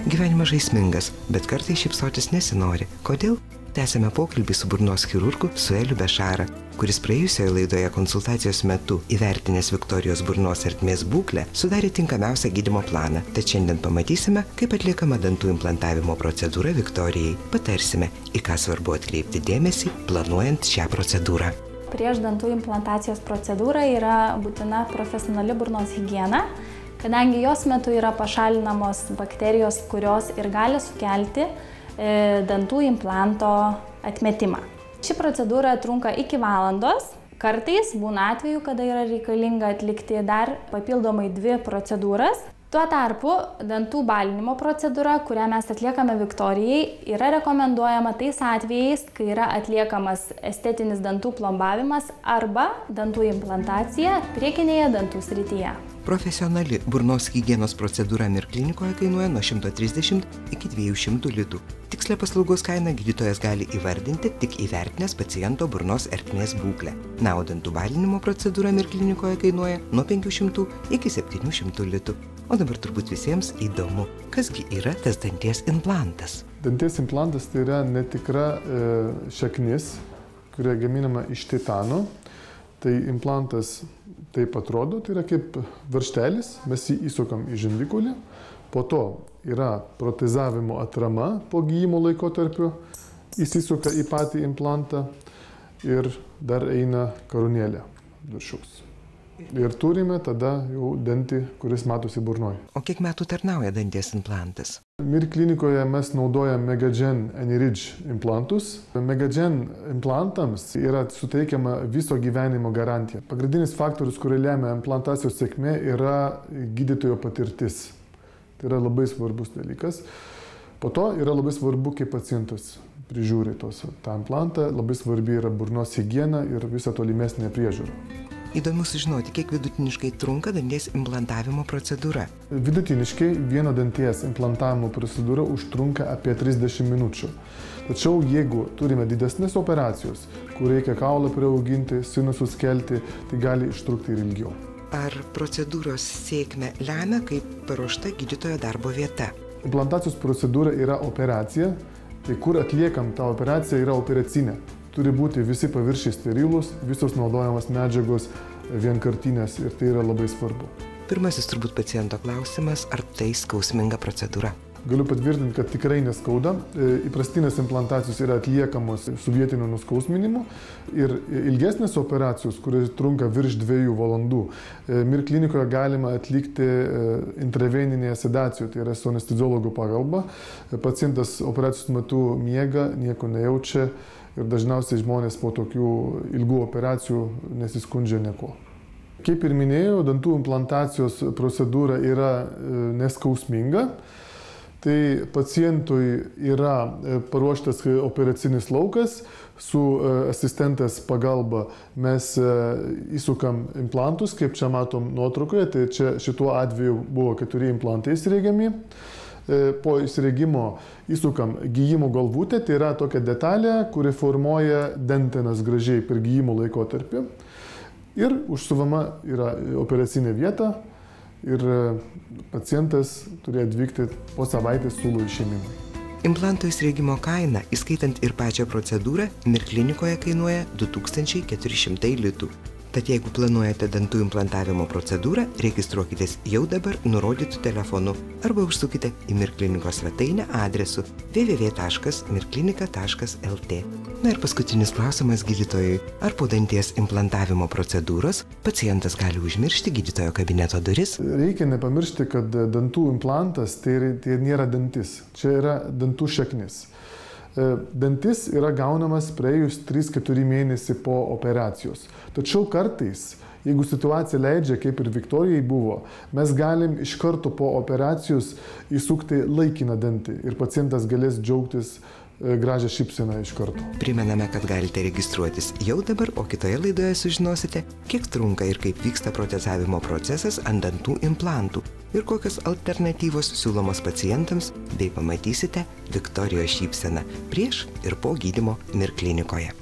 Gyvenimas žaismingas, bet kartais šypsotis nesinori. Kodėl? Tęsėme pokalbį su burnos chirurgu Sueliu Bešara, kuris praėjusioje laidoje konsultacijos metu įvertinęs Viktorijos burnos ertmės būklę, sudarė tinkamiausią gydymo planą. Tad šiandien pamatysime, kaip atliekama dantų implantavimo procedūra Viktorijai. Patarsime, į ką svarbu atkreipti dėmesį, planuojant šią procedūrą. Prieš dantų implantacijos procedūrą yra būtina profesionali burnos higiena, kadangi jos metu yra pašalinamos bakterijos, kurios ir gali sukelti dantų implanto atmetimą. Ši procedūra trunka iki valandos. Kartais būna atvejų, kada yra reikalinga atlikti dar papildomai 2 procedūras. Tuo tarpu dantų balinimo procedūra, kurią mes atliekame Viktorijai, yra rekomenduojama tais atvejais, kai yra atliekamas estetinis dantų plombavimas arba dantų implantacija priekinėje dantų srityje. Profesionali burnos higienos procedūra MIR klinikoje kainuoja nuo 130 iki 200 litų. Tikslę paslaugos kainą gydytojas gali įvardinti tik įvertinęs paciento burnos ertmės būklę. Na, o dantų balinimo procedūra MIR klinikoje kainuoja nuo 500 iki 700 litų. O dabar turbūt visiems įdomu, kasgi yra tas danties implantas. Danties implantas tai yra netikra šaknis, kuria gaminama iš titano. Tai implantas taip atrodo, tai yra kaip varžtelis, mes jį įsukam į žandikaulį, po to yra protezavimo atrama po gydymo laikotarpiu, įsisuka į patį implantą ir dar eina karūnėlė viršaus. Ir turime tada jau dantį, kuris matosi burnoje. O kiek metų tarnauja danties implantas? MIR klinikoje mes naudojame Megagen Anyridge implantus. Megagen implantams yra suteikiama viso gyvenimo garantija. Pagrindinis faktorius, kurį lemia implantacijos sėkmė, yra gydytojo patirtis. Tai yra labai svarbus dalykas. Po to yra labai svarbu, kaip pacientas prižiūri tą implantą. Labai svarbi yra burnos higiena ir visa tolimesnė priežiūra. Įdomu sužinoti, kiek vidutiniškai trunka danties implantavimo procedūra. Vidutiniškai vieno danties implantavimo procedūra užtrunka apie 30 minučių. Tačiau jeigu turime didesnės operacijos, kur reikia kaulą priauginti, sinusus kelti, tai gali užtrukti ir ilgiau. Ar procedūros sėkmę lemia kaip paruošta gydytojo darbo vieta? Implantacijos procedūra yra operacija, tai kur atliekam tą operaciją yra operacinė. Turi būti visi paviršiai sterilūs, visos naudojamos medžiagos vienkartinės ir tai yra labai svarbu. Pirmasis turbūt paciento klausimas, ar tai skausminga procedūra? Galiu patvirtinti, kad tikrai neskauda. Įprastinės implantacijos yra atliekamos su vietiniu nuskausminimu ir ilgesnės operacijos, kurios trunka virš 2 valandų. MIR klinikoje galima atlikti intraveninėje sedacijoje, tai yra su anesteziologo pagalba. Pacientas operacijos metu miega, nieko nejaučia. Ir dažniausiai žmonės po tokių ilgų operacijų nesiskundžia nieko. Kaip ir minėjau, dantų implantacijos procedūra yra neskausminga. Tai pacientui yra paruoštas operacinis laukas, su asistentės pagalba mes įsukam implantus, kaip čia matom nuotraukoje, tai čia šituo atveju buvo 4 implantai įsriegiami. Po įsrėgimo įsukam gijimo galvutę, tai yra tokia detalė, kuri formuoja dantenas gražiai per gijimo laikotarpį. Ir užsuvama yra operacinė vieta ir pacientas turėjo atvykti po savaitės siūlo išėmimui. Implanto įsrėgimo kaina, įskaitant ir pačią procedūrą, MIR klinikoje kainuoja 2400 litų. Tad jeigu planuojate dantų implantavimo procedūrą, registruokitės jau dabar nurodytų telefonu arba užsukite į MIR klinikos svetainę adresu www.mirklinika.lt. Na ir paskutinis klausimas gydytojui. Ar po danties implantavimo procedūros pacientas gali užmiršti gydytojo kabineto duris? Reikia nepamiršti, kad dantų implantas tai nėra dantis. Čia yra dantų šaknis. Dantis yra gaunamas praėjus 3-4 mėnesį po operacijos. Tačiau kartais, jeigu situacija leidžia, kaip ir Viktorijai buvo, mes galim iš karto po operacijos įsukti laikiną dantį ir pacientas galės džiaugtis gražią šypseną iš karto. Primename, kad galite registruotis jau dabar, o kitoje laidoje sužinosite, kiek trunka ir kaip vyksta protezavimo procesas ant dantų implantų ir kokios alternatyvos siūlomos pacientams, bei pamatysite Viktorijos šypseną prieš ir po gydymo MIR klinikoje.